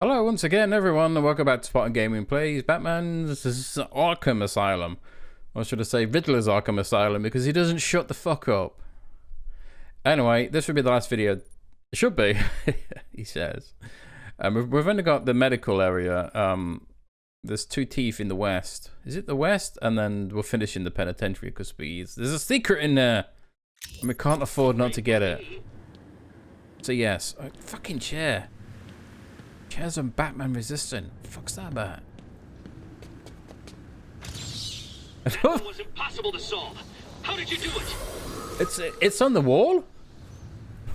Hello once again everyone and welcome back to SpartanGaming plays Batman's Arkham Asylum. Or should I say Riddler's Arkham Asylum, because he doesn't shut the fuck up. Anyway, this should be the last video. It should be, he says. We've only got the medical area. There's two teeth in the west. Is it the west? And then we'll finish in the penitentiary because there's a secret in there. And we can't afford not to get it. So yes, fucking chair. Chairs and Batman resistant. Fuck's that about? It was impossible to solve. How did you do it? It's on the wall.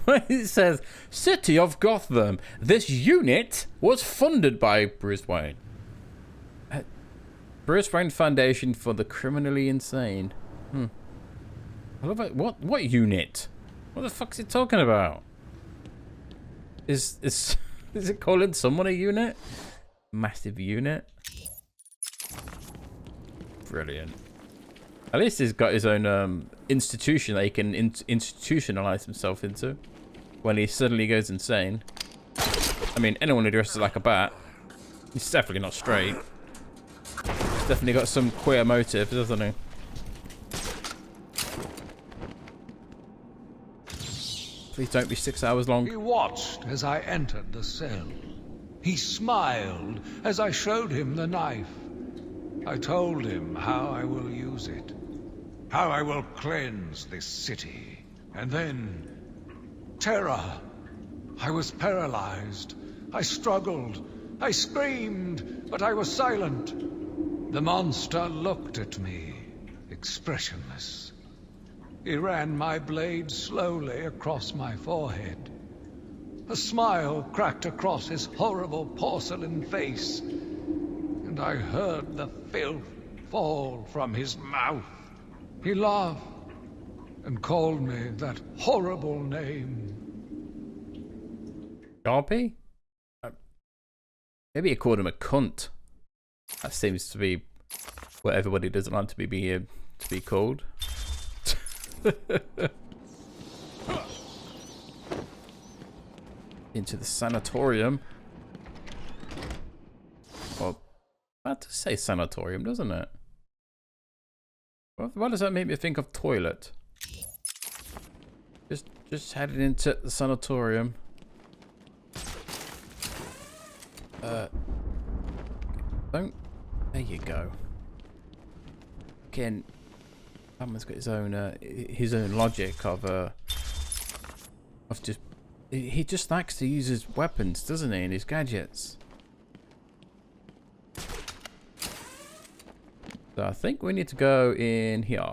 It says City of Gotham. This unit was funded by Bruce Wayne. Bruce Wayne Foundation for the Criminally Insane. I love it. What unit? What the fuck's it talking about? Is it calling someone a unit? Massive unit. Brilliant. At least he's got his own institution that he can institutionalize himself into when he suddenly goes insane. I mean, anyone who dresses like a bat, he's definitely not straight. He's definitely got some queer motive, doesn't he? Please don't be 6 hours long. He watched as I entered the cell. He smiled as I showed him the knife. I told him how I will use it, how I will cleanse this city. And then, terror. I was paralyzed. I struggled. I screamed, but I was silent. The monster looked at me, expressionless. He ran my blade slowly across my forehead. A smile cracked across his horrible porcelain face, and I heard the filth fall from his mouth. He laughed and called me that horrible name. Sharpie? Maybe he called him a cunt. That seems to be what everybody doesn't like to be called. Into the sanatorium. Well, that does say sanatorium, doesn't it? Why does that make me think of toilet? Just headed into the sanatorium. There you go. Again, Batman's got his own logic of just he just likes to use his weapons, doesn't he, and his gadgets. So I think we need to go in here.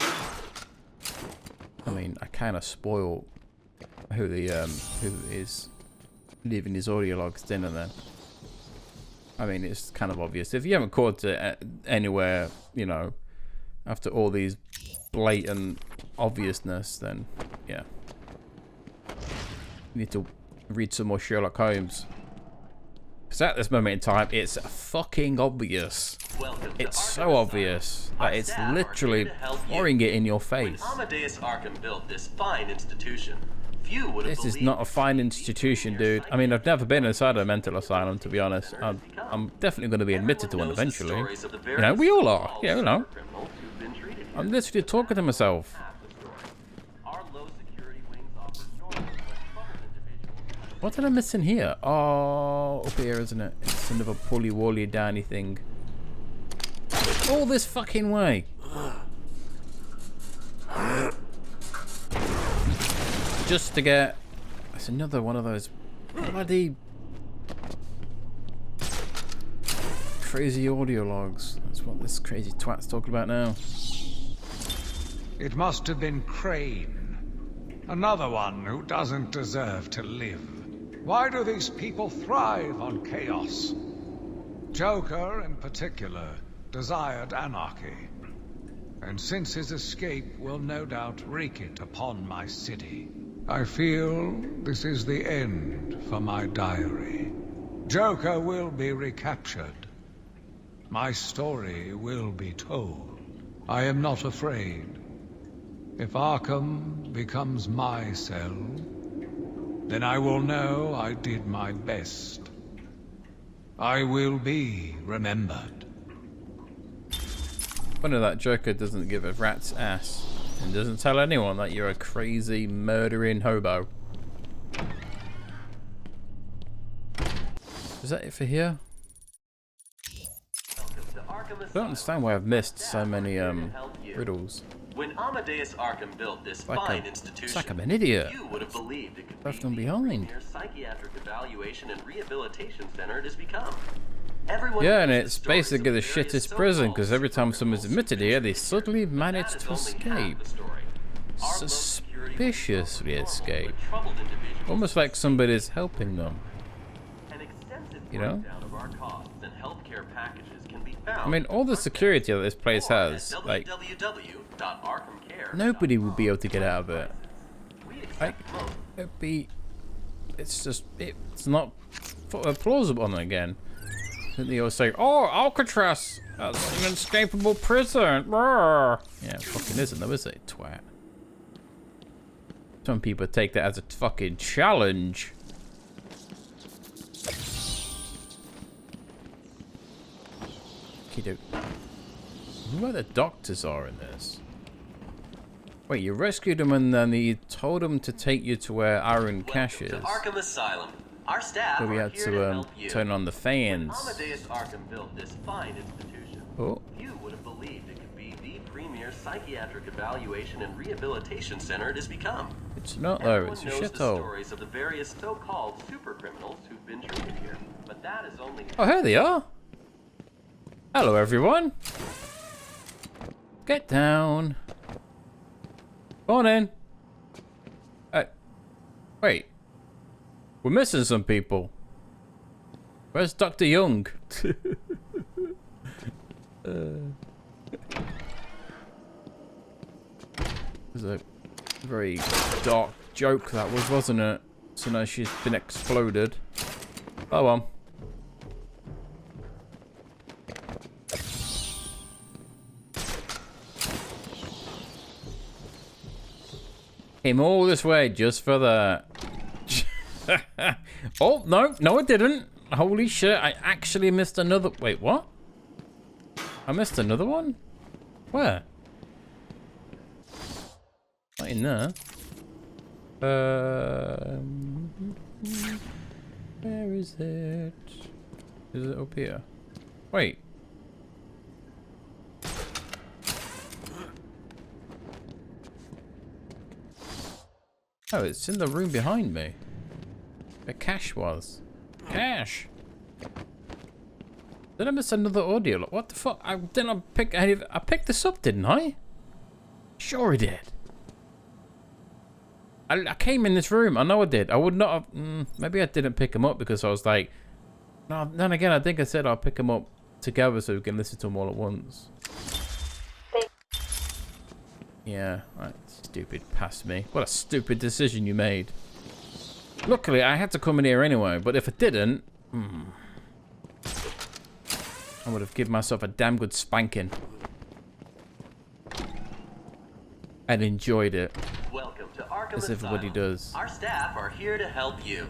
I mean, I kind of spoil who is leaving his audio logs dinner then. I mean, it's kind of obvious. If you haven't caught it anywhere, you know, after all these blatant obviousness, then yeah. You need to read some more Sherlock Holmes. Because at this moment in time, it's fucking obvious. It's so obvious that it's literally pouring it in your face. When Amadeus Arkham built this fine institution, this is not a fine institution, dude. I mean, I've never been inside a mental asylum, to be honest. I'm definitely going to be admitted to one eventually. You know, we all are. Yeah, you know. I'm literally talking to myself. What did I miss in here? Oh, up here, isn't it? It's another 𝘕𝘈𝘭𝘪𝘐𝑦 thing. All this fucking way. Just to get... It's another one of those bloody crazy audio logs. That's what this crazy twat's talking about now. It must have been Crane. Another one who doesn't deserve to live. Why do these people thrive on chaos? Joker, in particular, desired anarchy. And since his escape will no doubt wreak it upon my city, I feel this is the end for my diary. Joker will be recaptured. My story will be told. I am not afraid. If Arkham becomes my cell, then I will know I did my best. I will be remembered. Funny that Joker doesn't give a rat's ass and doesn't tell anyone that you're a crazy murdering hobo. Is that it for here? I don't understand why I've missed so many riddles. When Amadeus Arkham built this Like fine it's institution, like I'm an idiot. you would have believed it could Left be them the behind. premier psychiatric evaluation and rehabilitation center it has become. Everyone Yeah, and knows it's stories basically of the various shittest prison so-called because every time someone's supercriminals admitted who've here, been they treated suddenly here. manage That is to only half escape. the story. Our low security Suspiciously was normal, escape. but troubled individuals Almost like somebody's helping them. An extensive You know? breakdown of our costs and healthcare packages can be found. I mean, all the security that this place has, like, www.arkhamcare.com. nobody would be able to get out of it. We Like, accept most. it'd be, it's not plausible again. Didn't they all say, oh, Alcatraz, that's an inescapable prison. Brr. Yeah, it fucking isn't though, is it, twat? Some people take that as a fucking challenge. Kiddo. I wonder where the doctors are in this. Wait, you rescued them and then you told them to take you to where Aaron Cash is. To Arkham Asylum. Our staff Where we are had here to help you. turn on the fans. Amadeus Arkham built this fine institution. Oh. You would have believed it could be the premier psychiatric evaluation and rehabilitation center it has become. It's not though, Everyone it's a knows the shithole. stories of the various so-called supercriminals who've been treated here, but that is only. Oh, here they are. Hello, everyone. Get down. Morning. Wait. We're missing some people. Where's Dr. Young? It was a very dark joke that was, wasn't it? So now she's been exploded. Oh well. Came all this way just for that. Oh, no, I didn't. Holy shit, I actually missed another. Wait, what? I missed another one? Where? Not in there. Where is it? Is it up here? Wait. Oh, it's in the room behind me. Where Cash was. Cash! Did I miss another audio? What the fuck? I picked this up, didn't I? Sure I did. I came in this room. I know I did. I would not have... maybe I didn't pick them up because I was like... No, then again, I think I said I'll pick them up together so we can listen to them all at once. Yeah, right. Stupid past me. What a stupid decision you made. Luckily, I had to come in here anyway, but if I didn't... I would have given myself a damn good spanking. And enjoyed it. Welcome to Arkham As everybody Asylum. does. Our staff are here to help you.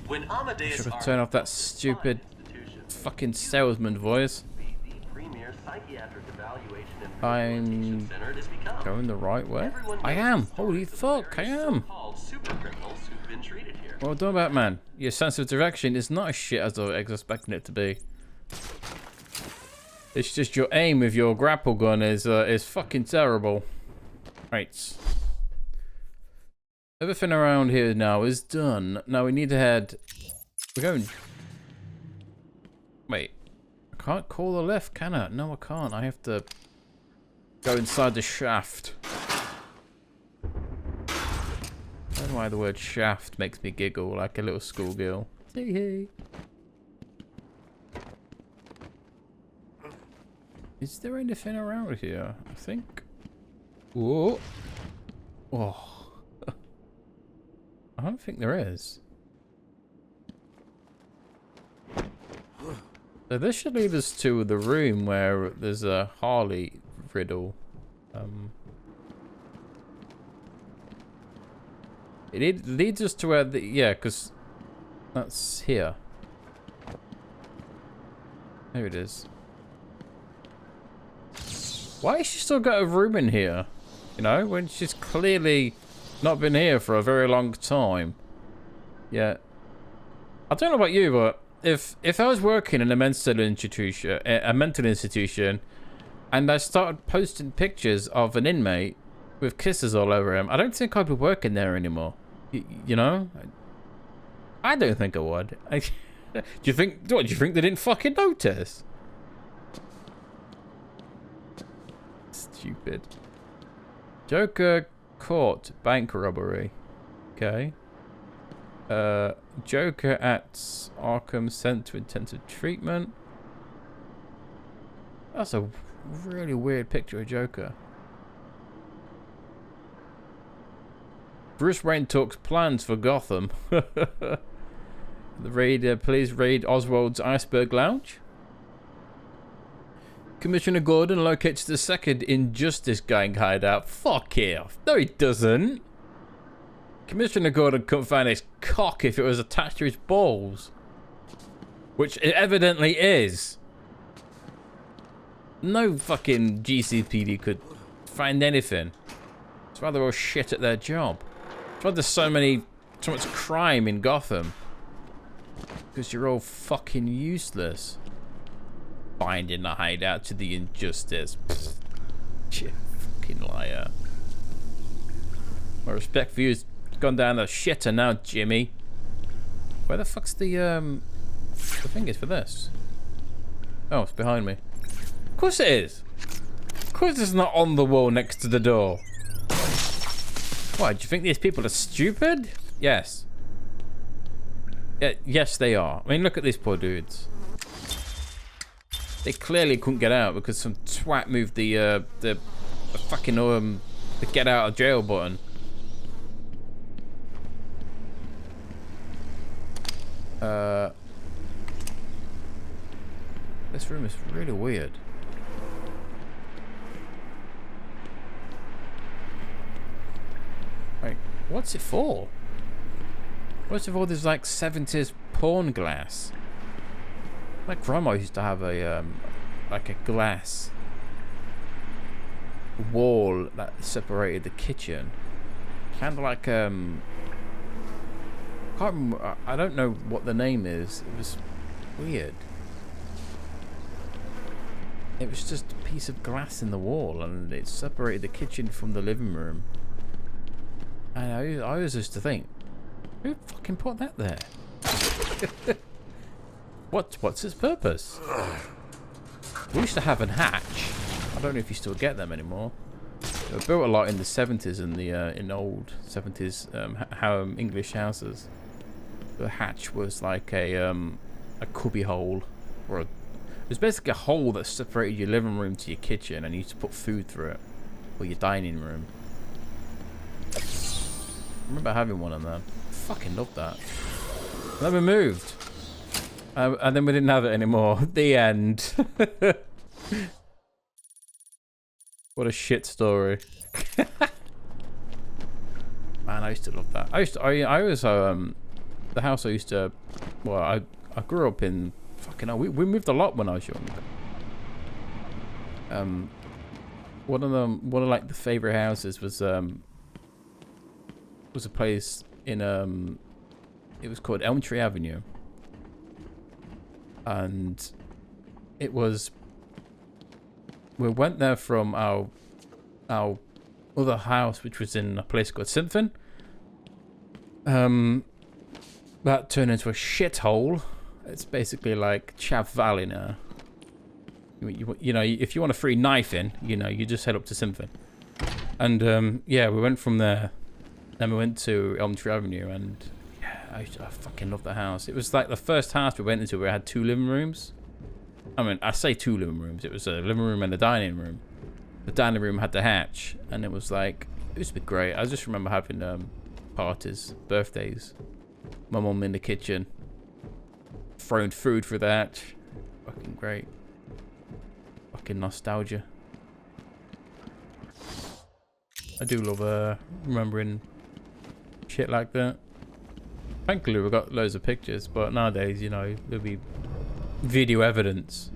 When Amadeus Should have Arkham turned off that built this stupid fine institution, fucking salesman voice. be the premier psychiatric evaluation and I'm rehabilitation center it has become. going the right way. Everyone I knows am. the Holy stories of the fuck, I various am. so-called supercriminals who've been treated here. Well done, Batman. Your sense of direction is not as shit as I was expecting it to be. It's just your aim with your grapple gun is fucking terrible. Right. Everything around here now is done. Now we need to head... We're going... Wait. I can't call the left, can I? No, I can't. I have to go inside the shaft. I don't know why the word shaft makes me giggle like a little schoolgirl. Hey, hey. Is there anything around here? I think. Whoa. Oh. I don't think there is. So this should lead us to the room where there's a Harley riddle. It leads us to where the... Yeah, because that's here. There it is. Why has she still got a room in here? You know, when she's clearly not been here for a very long time. Yeah. I don't know about you, but if I was working in a mental institution, and I started posting pictures of an inmate with kisses all over him, I don't think I'd be working there anymore. You know? I don't think I would. Do you think? What do you think they didn't fucking notice? Stupid. Joker caught bank robbery. Okay. Joker at Arkham sent to intensive treatment. That's a really weird picture of Joker. Bruce Wayne talks plans for Gotham. The raid, please raid Oswald's Iceberg Lounge. Commissioner Gordon locates the second Injustice Gang hideout. Fuck off. No, he doesn't. Commissioner Gordon couldn't find his cock if it was attached to his balls. Which it evidently is. No fucking GCPD could find anything. That's why they're all shit at their job. That's why there's so much crime in Gotham. Because you're all fucking useless. Finding the hideout to the Injustice. You fucking liar. My respect for you has gone down the shitter now, Jimmy. Where the fuck's the thing is for this? Oh, it's behind me. Of course it is. Of course it's not on the wall next to the door. Why, do you think these people are stupid? Yes. Yeah, yes, they are. I mean, look at these poor dudes. They clearly couldn't get out because some twat moved the fucking the get out of jail button. This room is really weird. Wait, what's it for? First of all, there's like 70s porn glass. My grandma used to have a like a glass wall that separated the kitchen. Kind of like can't remember, I don't know what the name is. It was weird. It was just a piece of glass in the wall, and it separated the kitchen from the living room. And I always used to think, who fucking put that there? What's its purpose? We used to have a hatch. I don't know if you still get them anymore. They were built a lot in the 70s and the in old 70s English houses. The hatch was like a cubby hole, or it was basically a hole that separated your living room to your kitchen, and you used to put food through it, or your dining room. I remember having one of them. Fucking loved that. And then we moved. And then we didn't have it anymore. The end. What a shit story. Man, I used to love that. I was the house I used to, well, I grew up in, fucking hell, we moved a lot when I was young. One of like the favorite houses was a place in it was called Elm Tree Avenue. And it was, we went there from our other house, which was in a place called Symphon. That turned into a shithole. It's basically like Chav Valley now. You know, if you want a free knife in, you know, you just head up to Symphon. And yeah, we went from there. Then we went to Elm Tree Avenue, and yeah, I fucking love the house. It was like the first house we went into where it had 2 living rooms. I mean, I say 2 living rooms. It was a living room and a dining room. The dining room had the hatch, and it was like, it used to be great. I just remember having parties, birthdays. My mum in the kitchen, throwing food through the hatch. Fucking great. Fucking nostalgia. I do love remembering shit like that. Thankfully, we've got loads of pictures, but nowadays, you know, there'll be video evidence.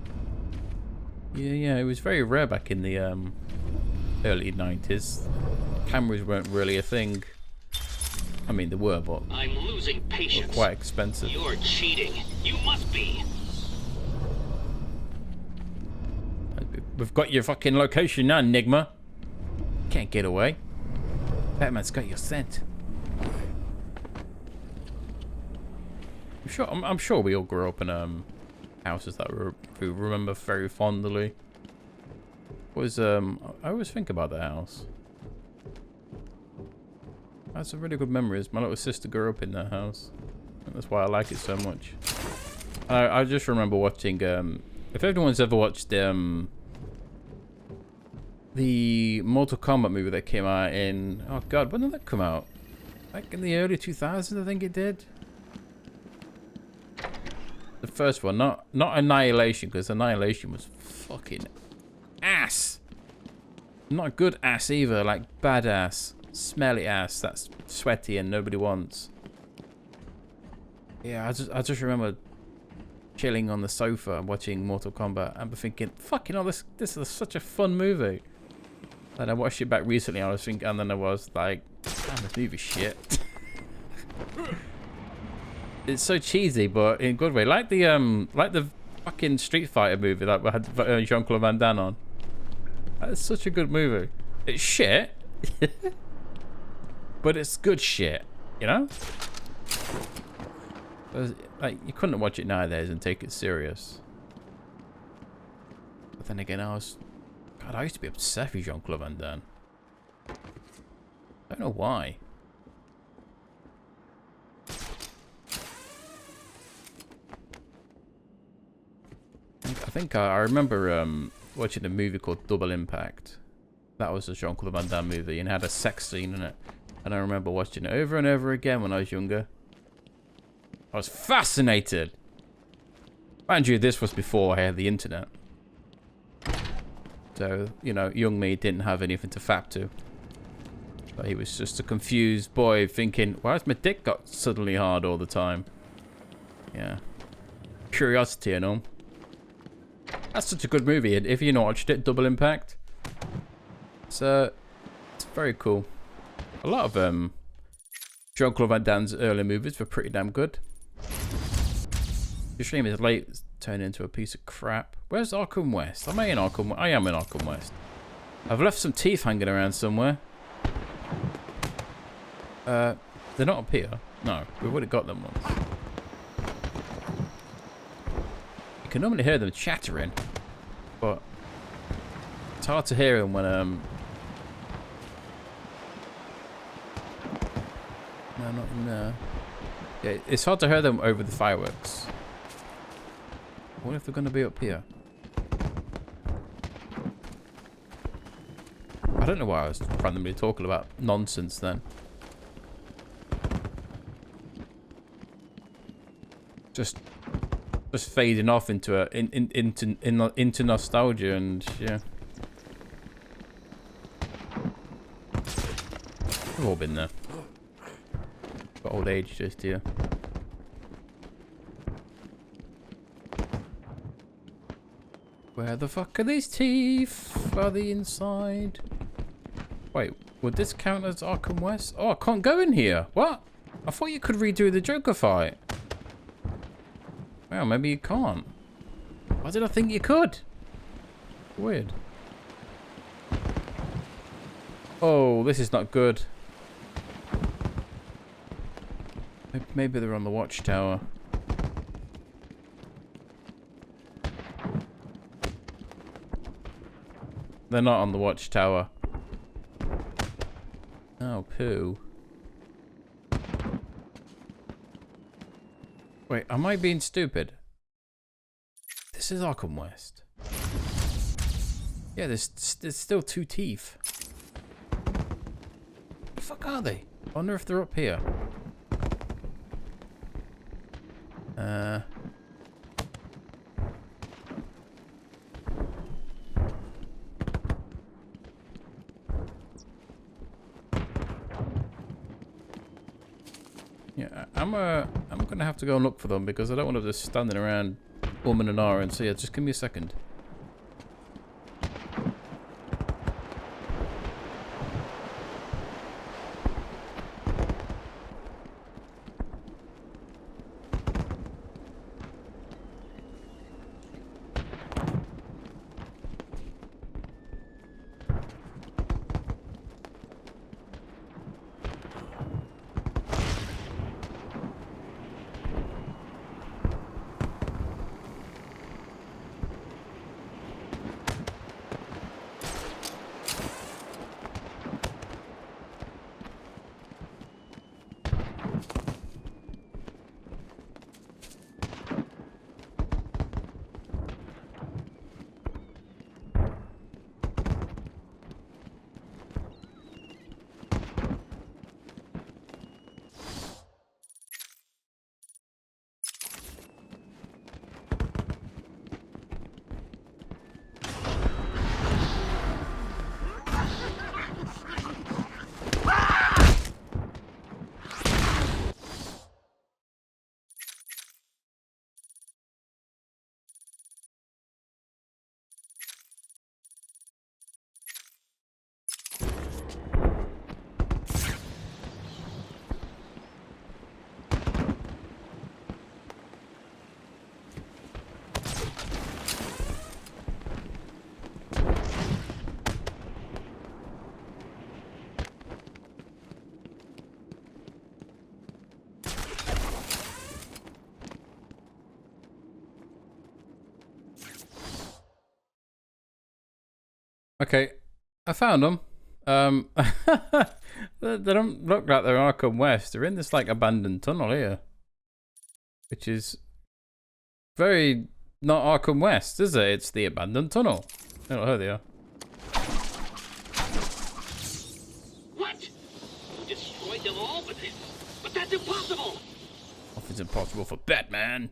Yeah, it was very rare back in the early 90s. Cameras weren't really a thing. I mean, there were, but I'm losing patience. quite expensive. You're cheating. You must be. We've got your fucking location now, 𝘵𝘓𝘓. Can't get away. Batman's got your scent. I'm sure we all grew up in houses that we remember very fondly. I always think about the house. That's a really good memories. My little sister grew up in that house. And that's why I like it so much. I just remember watching if everyone's ever watched the Mortal Kombat movie that came out in, oh god, when did that come out? Back in the early 2000s, I think it did. The first one, not Annihilation, because Annihilation was fucking ass. Not good ass either, like badass, smelly ass that's sweaty and nobody wants. Yeah, I just remember chilling on the sofa watching Mortal Kombat and thinking, fucking hell, this is such a fun movie. And I watched it back recently, I was thinking, and then I was like, damn, this movie's shit. It's so cheesy, but in a good way. Like the fucking Street Fighter movie that we had Jean-Claude Van Damme on. That's such a good movie. It's shit, but it's good shit, you know? Like, you couldn't watch it nowadays and take it serious. But then again, God, I used to be obsessed with Jean-Claude Van Damme. I don't know why. I think I remember watching a movie called Double Impact. That was a Jean-Claude Van Damme movie and it had a sex scene in it. And I remember watching it over and over again when I was younger. I was fascinated. Mind you, this was before I had the internet. So, you know, young me didn't have anything to fap to. But he was just a confused boy thinking, why has my dick got suddenly hard all the time? Yeah. Curiosity and all. That's such a good movie. If you not watched it, Double Impact. It's very cool. A lot of Jean-Claude Van Damme's early movies were pretty damn good. The shame is late. It's turned into a piece of crap. Where's Arkham West? Am I in Arkham? I am in Arkham West. I've left some teeth hanging around somewhere. They're not up here. No, we would have got them once. You can normally hear them chattering, but it's hard to hear them when no, not in there. Yeah, it's hard to hear them over the fireworks. What if they're going to be up here? I don't know why I was randomly talking about nonsense then. Just fading off into into nostalgia and yeah. We've all been there. Got old age just here. Where the fuck are these teeth? Are they inside? Wait, would this count as Arkham West? Oh, I can't go in here. What? I thought you could redo the Joker fight. Well, maybe you can't. Why did I think you could? Weird. Oh, this is not good. Maybe they're on the watchtower. They're not on the watchtower. Oh, poo. Wait, am I being stupid? This is Arkham West. Yeah, there's still two teeth. Where the fuck are they? I wonder if they're up here. Yeah, I'm gonna have to go and look for them because I don't want to just standing around umming and ahhing. So yeah, just give me a second. Okay, I found them. They don't look like they're Arkham West. They're in this like abandoned tunnel here, which is very not Arkham West, is it? It's the abandoned tunnel. Oh, here they are. What? You destroyed them all, but that's impossible. It's impossible for Batman.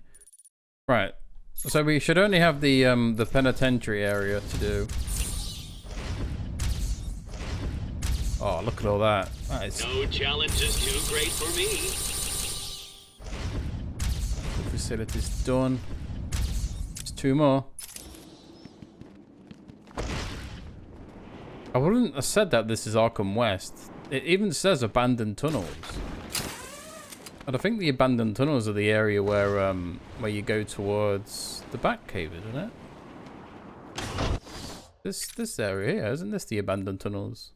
Right. So we should only have the penitentiary area to do. Oh, look at all that. That is... No challenge is too great for me. The facility's done. There's two more. I wouldn't have said that this is Arkham West. It even says abandoned tunnels. And I think the abandoned tunnels are the area where you go towards the Batcave, isn't it? This area here, isn't this the abandoned tunnels?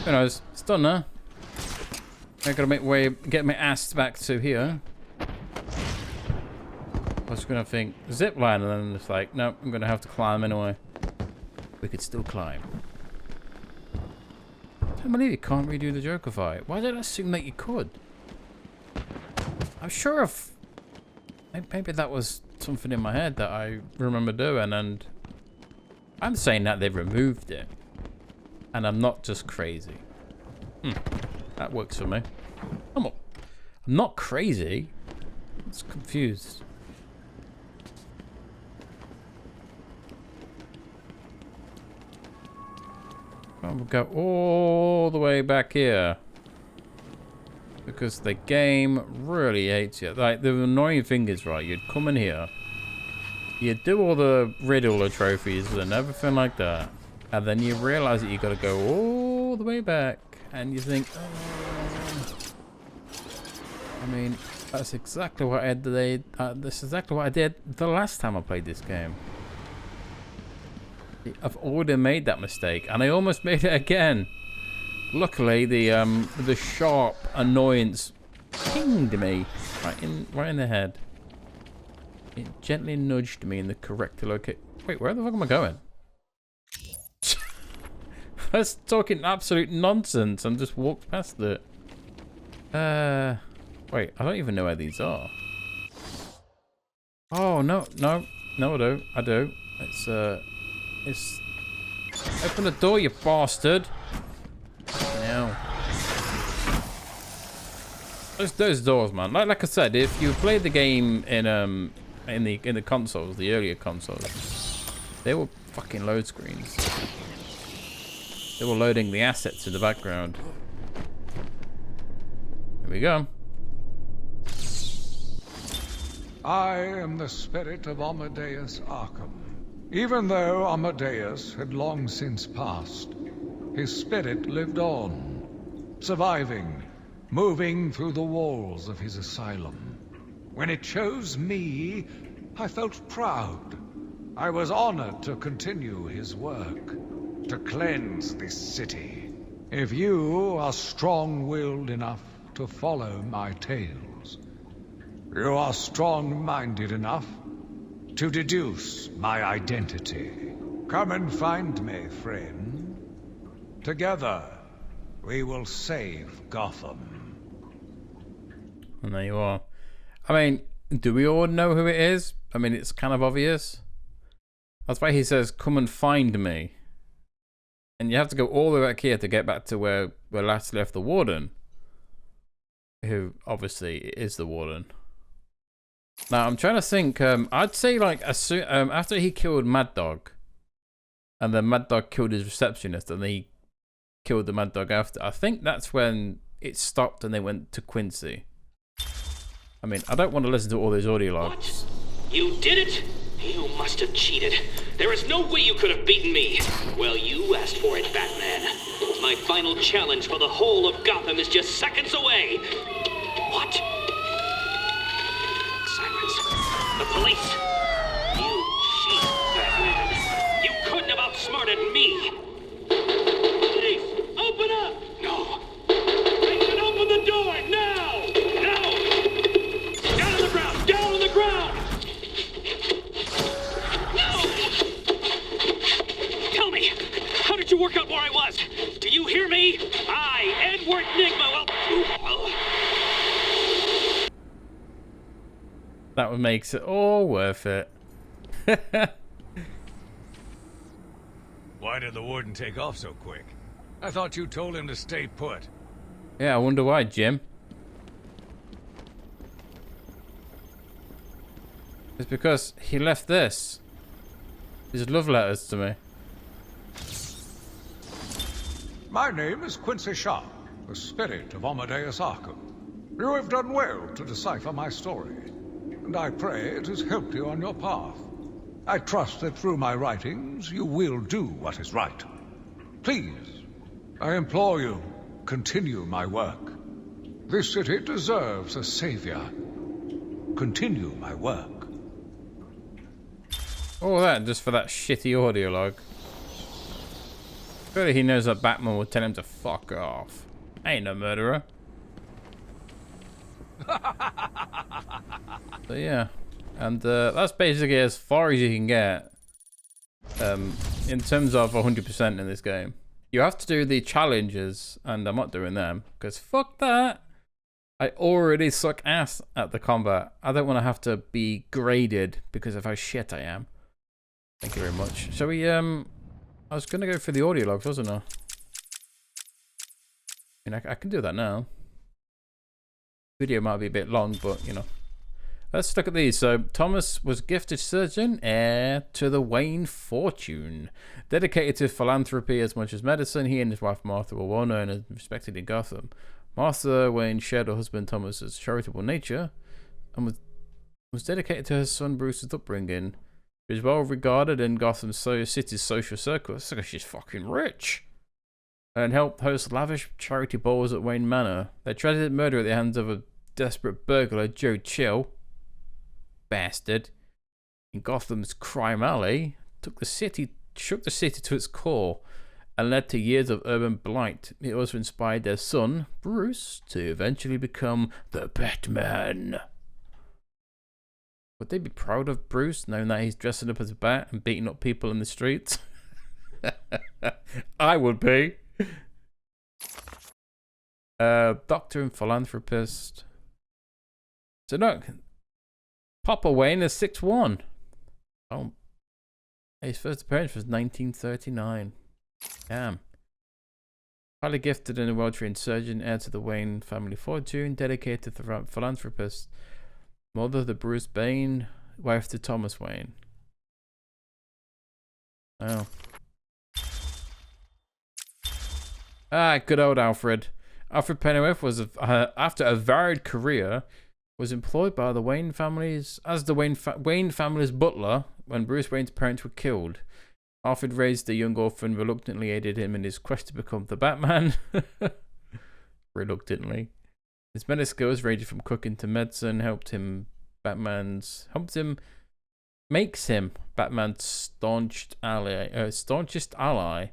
Who knows? It's done now. I gotta get my ass back to here. I was gonna think zip line, and then it's like, nope, I'm gonna have to climb anyway. We could still climb. I can't believe you can't redo the Joker fight. Why did I assume that you could? I'm sure of. Maybe that was something in my head that I remember doing, and I'm saying that they've removed it. And I'm not just crazy. That works for me. I'm not crazy. I'm just confused. We'll go all the way back here. Because the game really hates you. Like, the annoying thing is, right, you'd come in here. You'd do all the Riddler trophies and everything like that. And then you realize that you got to go all the way back, and you think, oh. I mean, that's exactly what I did. That's exactly what I did the last time I played this game. I've already made that mistake, and I almost made it again. Luckily, the sharp annoyance pinged me right in the head. It gently nudged me in the correct location. Wait, where the fuck am I going? I was talking absolute nonsense and just walked past it. Wait, I don't even know where these are. Oh, no, I do. It's... Open the door, you bastard. Now. Those doors, man. Like I said, if you played the game in the consoles, the earlier consoles, they were fucking load screens. They were loading the assets in the background. Here we go. I am the spirit of Amadeus Arkham. Even though Amadeus had long since passed, his spirit lived on, surviving, moving through the walls of his asylum. When it chose me, I felt proud. I was honored to continue his work, to cleanse this city. If you are strong-willed enough to follow my tales, you are strong-minded enough to deduce my identity. Come and find me, friend. Together, we will save Gotham. And there you are. I mean, do we all know who it is? I mean, it's kind of obvious. That's why he says, come and find me. And you have to go all the way back here to get back to where we last left the Warden. Who, obviously, is the Warden. Now, I'm trying to think. I'd say, like, after he killed Mad Dog, and then Mad Dog killed his receptionist, and then he killed the Mad Dog after, I think that's when it stopped and they went to Quincy. I mean, I don't want to listen to all those audio logs. What? You did it? You must have cheated. There is no way you could have beaten me. Well, you asked for it, Batman. My final challenge for the whole of Gotham is just seconds away. What? Silence. The police. You cheat, Batman. You couldn't have outsmarted me. Police, open up! No. They can open the door now! No! Down on the ground! Down on the ground! No! Tell me, how did you work out where I was? Do you hear me? I, 𝘕𝘕𝘦𝘴𝘱𝘦𝘁 That makes it all worth it. Why did the Warden take off so quick? I thought you told him to stay put. Yeah, I wonder why, Jim. It's because he left this. His love letters to me. My name is Quincy Sharp, the spirit of Amadeus Arkham. You have done well to decipher my story, and I pray it has helped you on your path. I trust that through my writings, you will do what is right. Please, I implore you, continue my work. This city deserves a savior. Continue my work. All that just for that shitty audio log. Surely he knows that Batman would tell him to fuck off. I ain't no murderer. So yeah, and that's basically as far as you can get in terms of 100% in this game. You have to do the challenges, and I'm not doing them because fuck that. I already suck ass at the combat. I don't want to have to be graded because of how shit I am. Thank you very much. Shall we, I was going to go for the audio logs, wasn't I? I mean, I can do that now. Video might be a bit long, but, you know. Let's look at these. So, Thomas was gifted surgeon, heir to the Wayne fortune. Dedicated to philanthropy as much as medicine, he and his wife Martha were well known and respected in Gotham. Martha Wayne shared her husband Thomas's charitable nature and was dedicated to her son Bruce's upbringing. She was well regarded in Gotham City's social circle. That's because she's fucking rich. And helped host lavish charity balls at Wayne Manor. They treated murder at the hands of a desperate burglar, Joe Chill. Bastard. In Gotham's crime alley, shook the city to its core and led to years of urban blight. It also inspired their son, Bruce, to eventually become the Batman. Would they be proud of Bruce, knowing that he's dressing up as a bat and beating up people in the streets? I would be. Doctor and philanthropist. So no, Papa Wayne is 6'1". Oh, his first appearance was 1939. Damn. Highly gifted and a well-trained surgeon, heir to the Wayne family fortune, dedicated to the philanthropist. Mother to Bruce Wayne, wife to Thomas Wayne. Ah, good old Alfred. Alfred Pennyworth was, after a varied career, was employed by the Wayne families as the Wayne family's butler when Bruce Wayne's parents were killed. Alfred raised the young orphan, reluctantly aided him in his quest to become the Batman. Reluctantly. His many skills ranging from cooking to medicine makes him Batman's staunchest ally,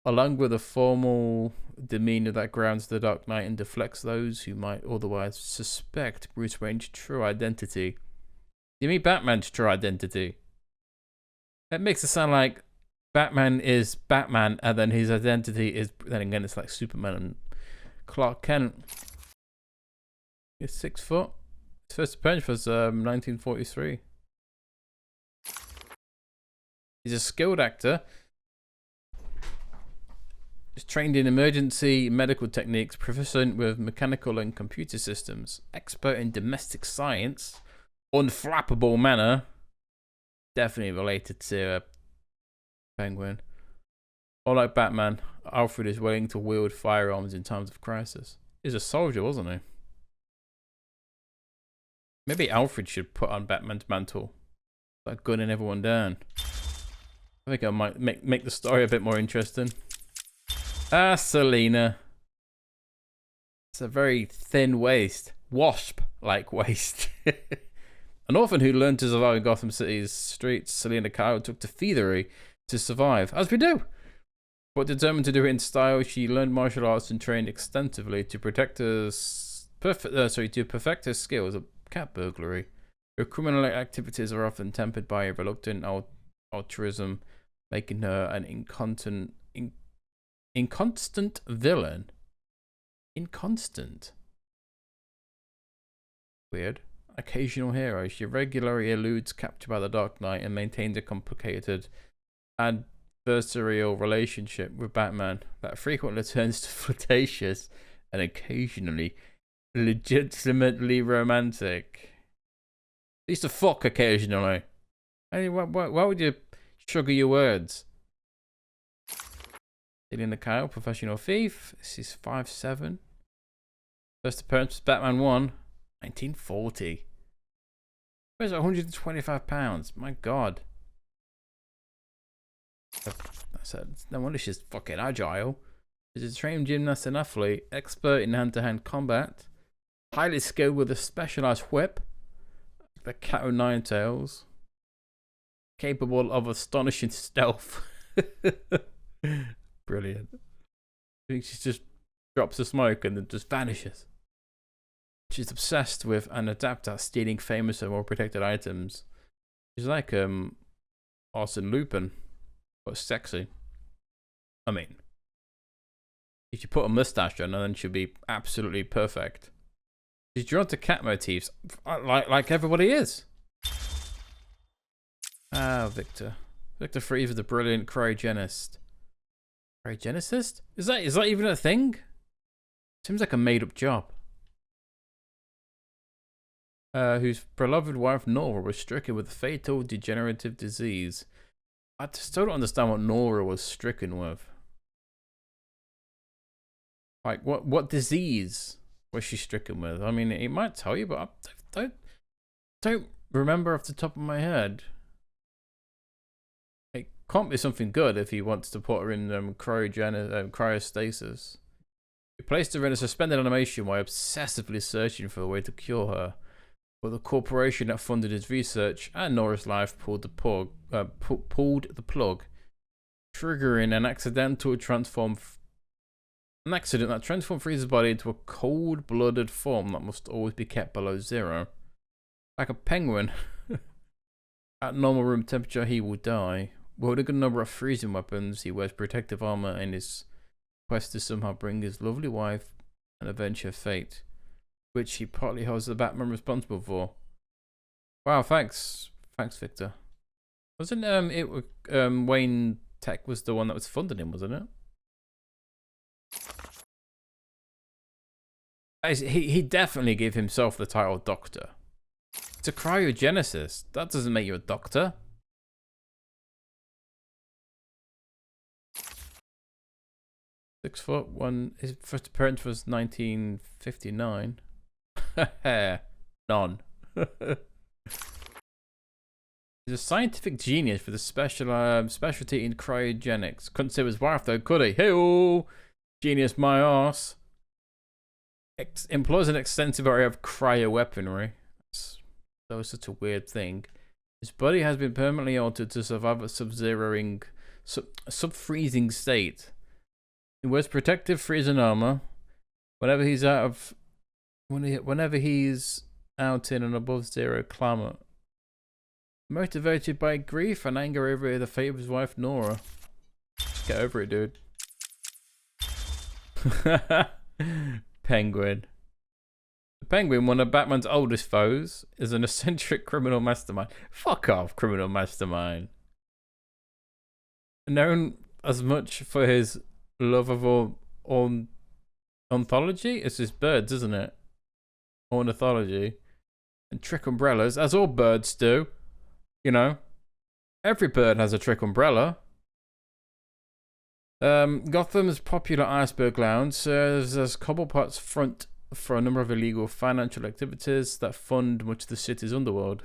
along with a formal demeanor that grounds the Dark Knight and deflects those who might otherwise suspect Bruce Wayne's true identity. You mean Batman's true identity? That makes it sound like Batman is Batman, and then his identity is. Then again, it's like Superman and Clark Kent. He's 6 foot. His first appearance was 1943. He's a skilled actor. He's trained in emergency medical techniques, proficient with mechanical and computer systems, expert in domestic science, unflappable manner. Definitely related to Penguin. Or like Batman, Alfred is willing to wield firearms in times of crisis. He's a soldier, wasn't he? Maybe Alfred should put on Batman's mantle, like gunning everyone down. I think I might make the story a bit more interesting. Ah, Selina. It's a very thin waist. Wasp-like waist. An orphan who learned to survive in Gotham City's streets, Selina Kyle took to thievery to survive, as we do. But determined to do it in style, she learned martial arts and trained extensively to perfect her skills at cat burglary. Her criminal activities are often tempered by a reluctant altruism, making her an inconstant villain. Inconstant. Weird. Occasional hero. She regularly eludes capture by the Dark Knight and maintains a complicated adversarial relationship with Batman that frequently turns to flirtatious and occasionally legitimately romantic. They used to fuck occasionally. I mean, why would you sugar your words? Selina Kyle, professional thief. This is 5'7". First appearance was Batman 1, 1940. Where's 125 pounds? My God. No wonder she's fucking agile. She's a trained gymnast and athlete, expert in hand-to-hand combat, highly skilled with a specialized whip, the cat o' nine tails, capable of astonishing stealth. Brilliant. I think she just drops the smoke and then just vanishes. She's obsessed with and adept at stealing famous and well-protected items. She's like Arsene Lupin, but sexy. I mean, if you put a mustache on, then she'll be absolutely perfect. She's drawn to cat motifs, like everybody is. Ah, Victor. Victor Freeze, the brilliant cryogenist. Cryogenicist? Is that even a thing? Seems like a made-up job. Whose beloved wife Nora was stricken with a fatal degenerative disease. I still don't understand what Nora was stricken with. Like, what disease was she stricken with? I mean, it might tell you, but I don't remember off the top of my head. It can't be something good if he wants to put her in cryostasis. He placed her in a suspended animation while obsessively searching for a way to cure her. But the corporation that funded his research and Nora's life pulled the plug, triggering an accident that transformed Freeze's body into a cold-blooded form that must always be kept below zero. Like a penguin. At normal room temperature, he will die. Wielding a number of freezing weapons, he wears protective armor in his quest to somehow bring his lovely wife and avenge her fate, which he partly holds the Batman responsible for. Wow, thanks, Victor. Wasn't Wayne Tech was the one that was funding him, wasn't it? He definitely gave himself the title Doctor. It's a cryogenesis. That doesn't make you a doctor. 6 foot, one. His first appearance was 1959. None. He's a scientific genius with a specialty in cryogenics. Couldn't say his wife though, could he? Hey-oh! Genius my arse. Employs an extensive area of cryoweaponry. That was such a weird thing. His body has been permanently altered to survive a sub-freezing state. He wears protective freezing armor whenever he's out in an above zero climate. Motivated by grief and anger over the fate of his wife Nora. Just get over it, dude. Penguin. The Penguin, one of Batman's oldest foes, is an eccentric criminal mastermind. Fuck off, criminal mastermind. Known as much for his love of ornithology? It's his birds, isn't it? Ornithology. And trick umbrellas, as all birds do. You know, every bird has a trick umbrella. Gotham's popular iceberg lounge serves as Cobblepot's front for a number of illegal financial activities that fund much of the city's underworld.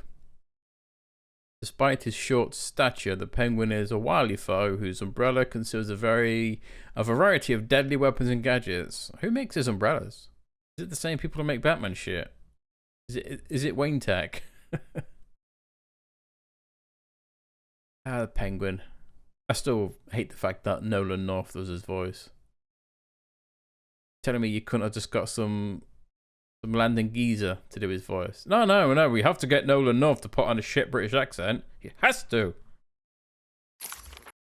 Despite his short stature, the Penguin is a wily foe whose umbrella conceals a variety of deadly weapons and gadgets. Who makes his umbrellas? Is it the same people who make Batman shit? Is it Wayne Tech? The Penguin. I still hate the fact that Nolan North was his voice. Telling me you couldn't have just got some Landon geezer to do his voice. No, we have to get Nolan North to put on a shit British accent. He has to.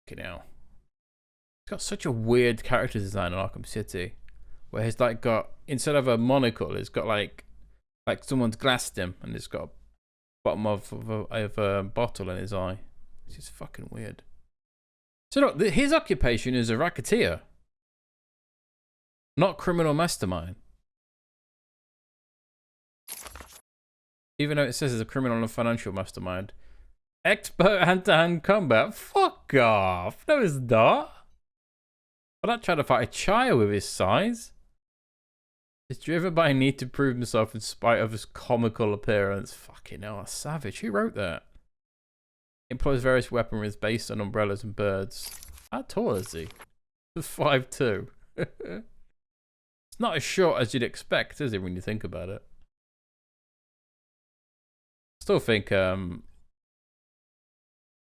Okay, now. He's got such a weird character design in Arkham City. Where he's like got, instead of a monocle, he's got like someone's glassed him and it's got a bottom of a bottle in his eye. It's just fucking weird. So look, his occupation is a racketeer. Not criminal mastermind. Even though it says it's a criminal and financial mastermind. Expert hand-to-hand combat? Fuck off. No, it's not. I'm not trying to fight a child with his size. He's driven by a need to prove himself in spite of his comical appearance. Fucking hell, that's savage. Who wrote that? Employs various weaponry based on umbrellas and birds. How tall is he? 5'2". It's not as short as you'd expect, is it, when you think about it? Still think it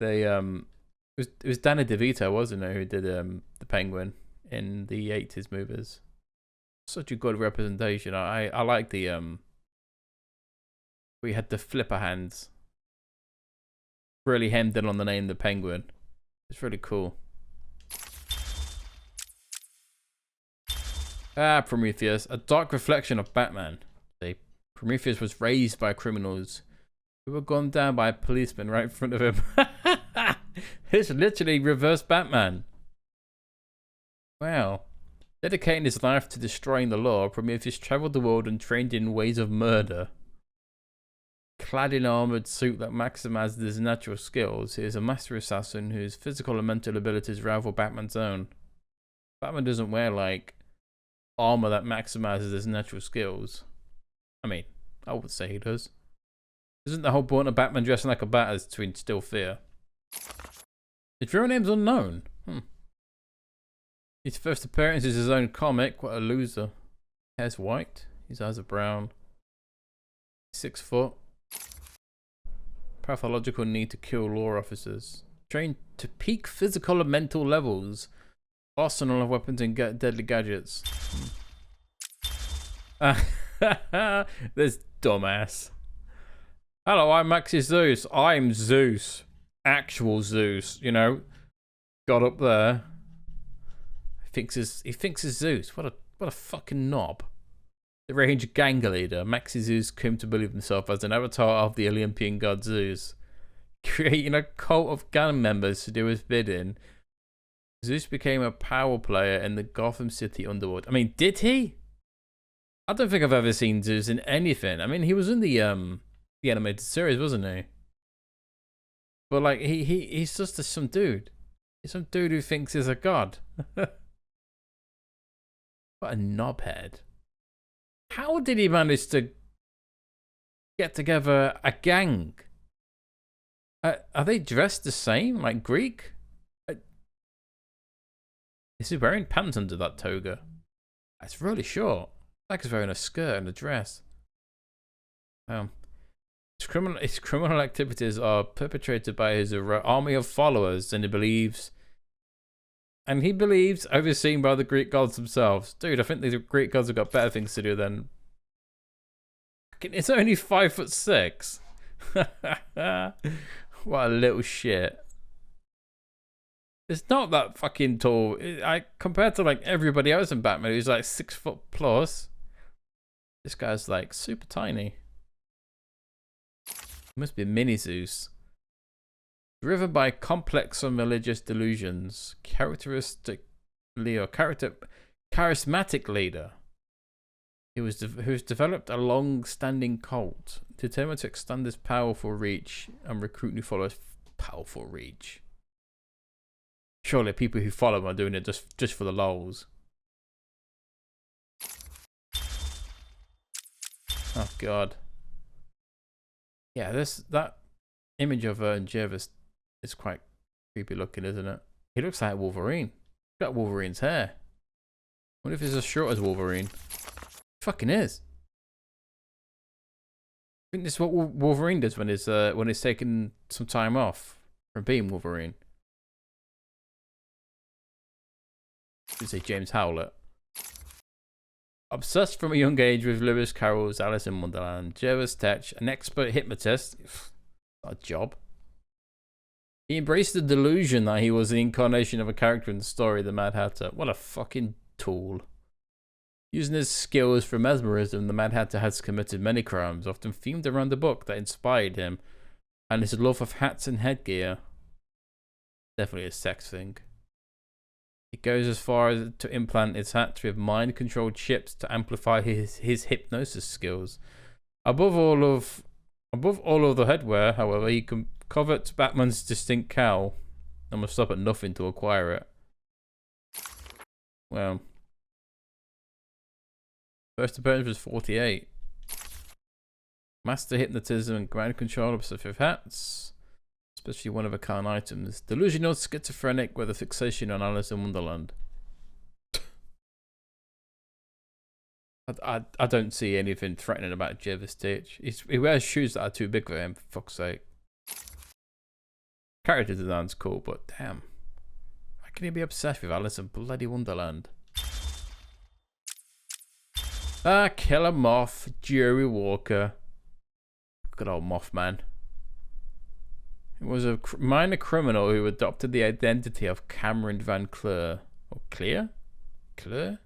was Danny DeVito, wasn't it, who did the Penguin in the 80s movies. Such a good representation. I like the we had the flipper hands. Really hemmed in on the name the Penguin. It's really cool. Prometheus, a dark reflection of Batman. See, Prometheus was raised by criminals who were gunned down by a policeman right in front of him. It's literally reverse Batman. Wow. Dedicating his life to destroying the law, Prometheus traveled the world and trained in ways of murder. Clad in an armored suit that maximizes his natural skills, he is a master assassin whose physical and mental abilities rival Batman's own. Batman doesn't wear, like, armor that maximizes his natural skills. I mean, I would say he does. Isn't the whole point of Batman dressing like a bat is to instill fear? His real name's unknown. His first appearance is his own comic. What a loser. Hair's white. His eyes are brown. 6 foot. Pathological need to kill law officers. Trained to peak physical and mental levels. Arsenal of weapons and deadly gadgets. This dumbass. Hello, I'm Maxi Zeus. I'm Zeus. Actual Zeus, you know. Got up there. He thinks he's Zeus. What a fucking knob. The Rage gang leader, Maxi Zeus, came to believe himself as an avatar of the Olympian god Zeus. Creating a cult of gang members to do his bidding, Zeus became a power player in the Gotham City underworld. I mean, did he? I don't think I've ever seen Zeus in anything. I mean, he was in the animated series, wasn't he? But like, he's just some dude. He's some dude who thinks he's a god. What a knobhead. How did he manage to get together a gang? Are they dressed the same, like Greek? Is he wearing pants under that toga? It's really short. Like he's wearing a skirt and a dress. His criminal activities are perpetrated by his army of followers, and he believes, overseen by the Greek gods themselves. Dude, I think the Greek gods have got better things to do than. It's only 5'6". What a little shit. It's not that fucking tall. Compared to like everybody else in Batman who's like 6 foot plus. This guy's like super tiny. He must be mini Zeus. Driven by complex and religious delusions, charismatic leader. Who's developed a long-standing cult, determined to extend his powerful reach and recruit new followers. Powerful reach. Surely people who follow him are doing it just for the lols. Oh god. Yeah, that image of Jervis is quite creepy looking, isn't it? He looks like Wolverine. He's got Wolverine's hair. What if he's as short as Wolverine? He fucking is. I think this is what Wolverine does when he's taking some time off from being Wolverine. I should say James Howlett. Obsessed from a young age with Lewis Carroll's Alice in Wonderland, Jervis Tetch, an expert hypnotist, not a job. He embraced the delusion that he was the incarnation of a character in the story, the Mad Hatter. What a fucking tool. Using his skills for mesmerism, the Mad Hatter has committed many crimes, often themed around the book that inspired him, and his love of hats and headgear. Definitely a sex thing. He goes as far as to implant his hats with mind-controlled chips to amplify his hypnosis skills. Above all of the headwear, however, he covets Batman's distinct cowl and must stop at nothing to acquire it. Well, first appearance was 48. Master hypnotism and ground control of specific hats. Especially one-of-a-kind items. Delusional, schizophrenic with a fixation on Alice in Wonderland. I don't see anything threatening about Jervis Tetch. He wears shoes that are too big for him, for fuck's sake. Character design's cool, but damn. How can he be obsessed with Alice in bloody Wonderland? Killer Moth, Jerry Walker. Good old Mothman. He was a minor criminal who adopted the identity of Cameron Van Cleer. Or Clear? Clear?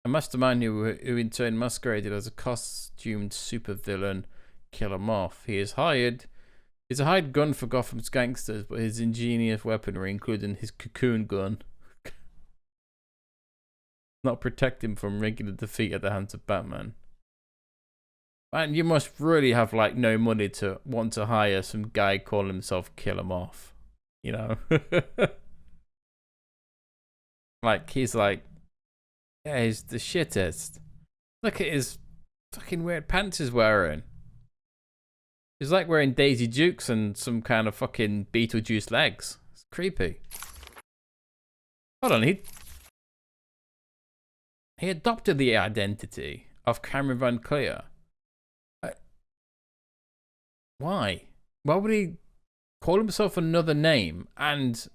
A mastermind who in turn masqueraded as a costumed supervillain, Killer Moth. He's a hired gun for Gotham's gangsters, but his ingenious weaponry, including his cocoon gun, not protect him from regular defeat at the hands of Batman. And you must really have like no money to want to hire some guy calling himself Killer Moth, you know? Like he's like, yeah, he's the shittest. Look at his fucking weird pants he's wearing. He's like wearing Daisy Dukes and some kind of fucking Beetlejuice legs. It's creepy. Hold on, he adopted the identity of Cameron Van Cleer. Why? Why would he call himself another name and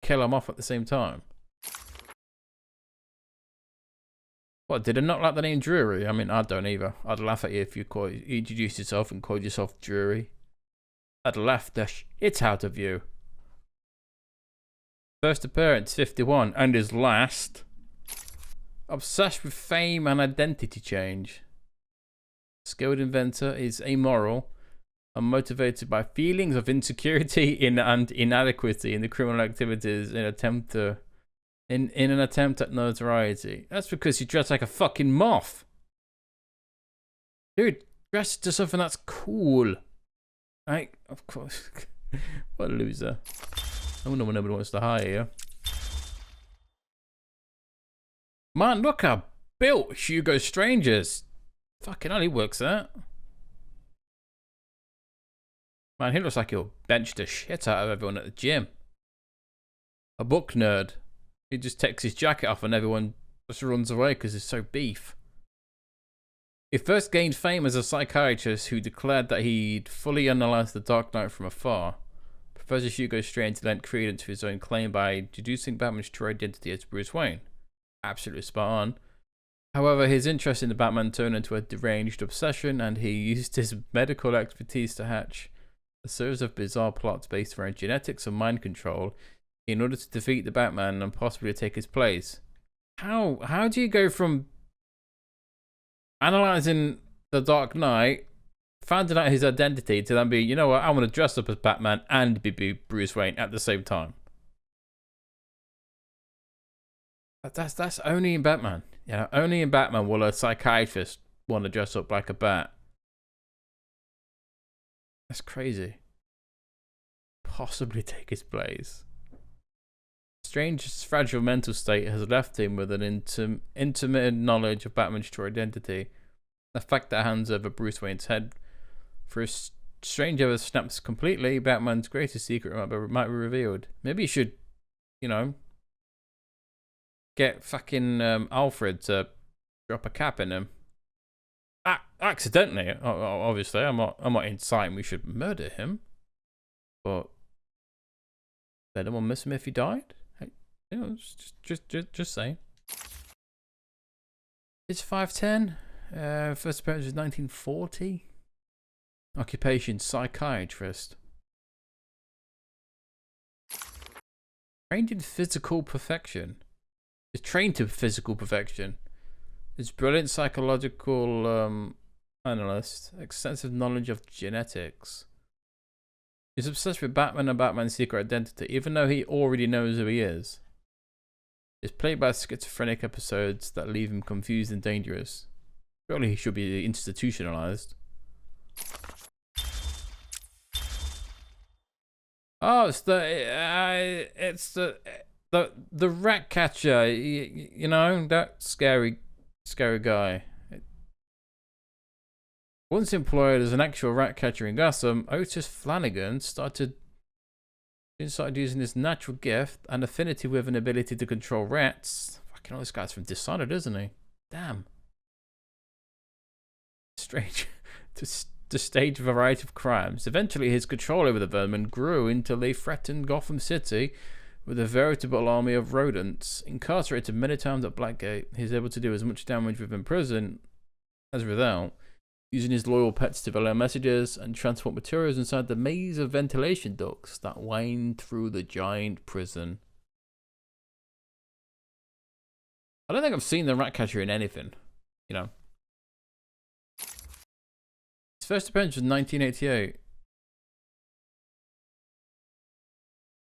kill him off at the same time? What, did I not like the name Drury? I mean, I don't either. I'd laugh at you if you introduced yourself and called yourself Drury. I'd laugh the shit out of you. First appearance, 51, and his last. Obsessed with fame and identity change. Skilled inventor is amoral and motivated by feelings of insecurity and inadequacy in the criminal activities in an attempt at notoriety. That's because you dress like a fucking moth. Dude, dress to something that's cool. Like, of course. What a loser. I wonder when nobody wants to hire you. Man, look how built Hugo Strange is. Fucking hell, he works that. Man, he looks like he'll bench the shit out of everyone at the gym. A book nerd. He just takes his jacket off and everyone just runs away because he's so beef. He first gained fame as a psychiatrist who declared that he'd fully analysed the Dark Knight from afar. Professor Hugo Strange lent credence to his own claim by deducing Batman's true identity as Bruce Wayne. Absolutely spot on. However, his interest in the Batman turned into a deranged obsession, and he used his medical expertise to hatch a series of bizarre plots based around genetics and mind control in order to defeat the Batman and possibly take his place. How do you go from analysing the Dark Knight, finding out his identity, to then be, you know what, I want to dress up as Batman and be Bruce Wayne at the same time? That's only in Batman. You know, only in Batman will a psychiatrist want to dress up like a bat. That's crazy. Possibly take his place. Strange's fragile mental state has left him with an intermittent knowledge of Batman's true identity. The fact that hands over Bruce Wayne's head for a Strange ever snaps completely, Batman's greatest secret might be revealed. Maybe you should, you know, get fucking Alfred to drop a cap in him. Accidentally, obviously. I'm not inciting we should murder him, but let anyone miss him if he died. You know, just saying. It's 5'10". First appearance was 1940. Occupation: psychiatrist. Trained in physical perfection. Is trained to physical perfection. Is brilliant psychological analyst. Extensive knowledge of genetics. He's obsessed with Batman and Batman's secret identity, even though he already knows who he is. Is plagued by schizophrenic episodes that leave him confused and dangerous. Surely he should be institutionalized. Oh, it's the rat catcher. You know, that scary guy. Once employed as an actual rat catcher in Gotham, Otis Flanagan started using his natural gift and affinity with an ability to control rats. Fucking hell, this guy's from Dishonored, isn't he? Damn. Strange. To stage a variety of crimes. Eventually, his control over the vermin grew until they threatened Gotham City with a veritable army of rodents. Incarcerated many times at Blackgate, he's able to do as much damage within prison as without, using his loyal pets to relay messages and transport materials inside the maze of ventilation ducts that wind through the giant prison. I don't think I've seen the Ratcatcher in anything, you know. His first appearance was 1988.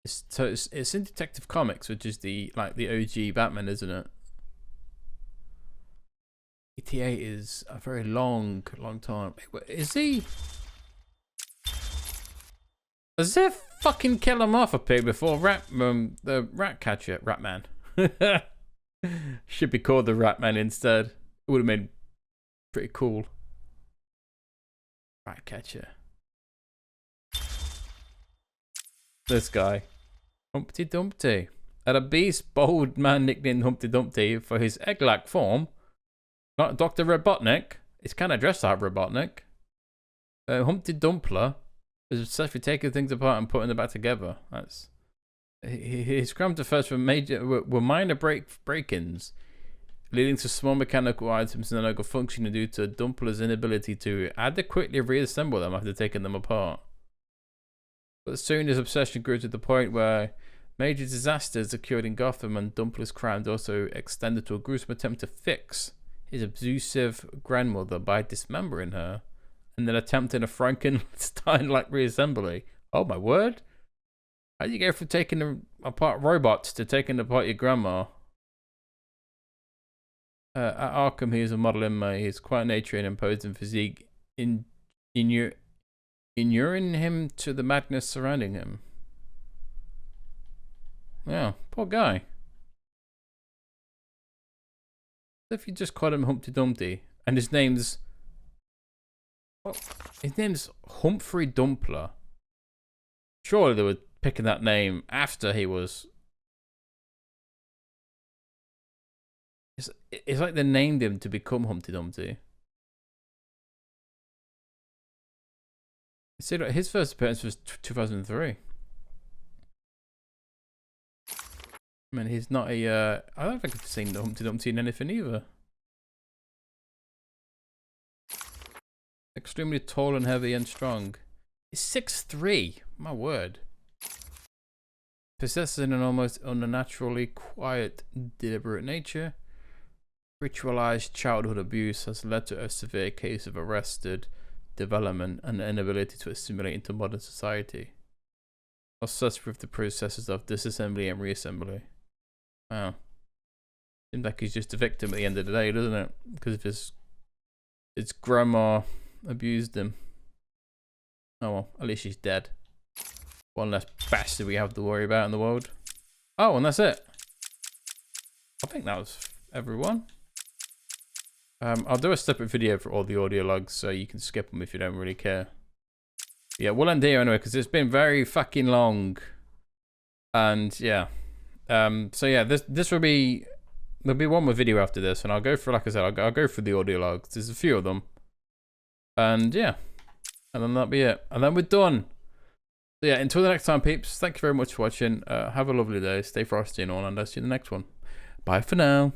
It's in Detective Comics, which is the OG Batman, isn't it? 88 is a very long time. Is he? Does it fucking kill him off a pig before the Ratcatcher, Ratman? Should be called the Ratman instead. It would have been pretty cool. Ratcatcher. This guy. Humpty Dumpty. At a beast, bold man nicknamed Humpty Dumpty for his egg-like form. Not Dr. Robotnik. It's kind of dressed like Robotnik. Humpty Dumpler is obsessed with taking things apart and putting them back together. That's his crimes at first were minor break-ins, leading to small mechanical items no longer functioning due to Dumpler's inability to adequately reassemble them after taking them apart. But soon his obsession grew to the point where major disasters occurred in Gotham, and Dumpler's crimes also extended to a gruesome attempt to fix his abusive grandmother by dismembering her and then attempting a Frankenstein-like reassembly. Oh my word! How do you go from taking apart robots to taking apart your grandma? At Arkham, he is a model inmate. His quiet nature and imposing physique inuring him to the madness surrounding him. Yeah, poor guy. If you just call him Humpty Dumpty, and his name's... Well, his name's Humphrey Dumpler. Surely they were picking that name after he was... It's like they named him to become Humpty Dumpty. See, like, his first appearance was 2003. I mean, he's not a... I don't think I've seen the Humpty Dumpty in anything either. Extremely tall and heavy and strong. He's 6'3". My word. Possessing an almost unnaturally quiet, deliberate nature. Ritualized childhood abuse has led to a severe case of arrested development and inability to assimilate into modern society. Obsessed with the processes of disassembly and reassembly. Wow. Seems like he's just a victim at the end of the day, doesn't it? Because of his grandma abused him. Oh well, at least she's dead. One less bastard we have to worry about in the world. Oh, and that's it. I think that was everyone. I'll do a separate video for all the audio logs so you can skip them if you don't really care. Yeah, we'll end here anyway because it's been very fucking long. And yeah. So yeah, this will be... There'll be one more video after this and I'll go for, like I said, I'll go for the audio logs. There's a few of them. And yeah. And then that'll be it. And then we're done. So yeah, until the next time, peeps. Thank you very much for watching. Have a lovely day. Stay frosty and all, and I'll see you in the next one. Bye for now.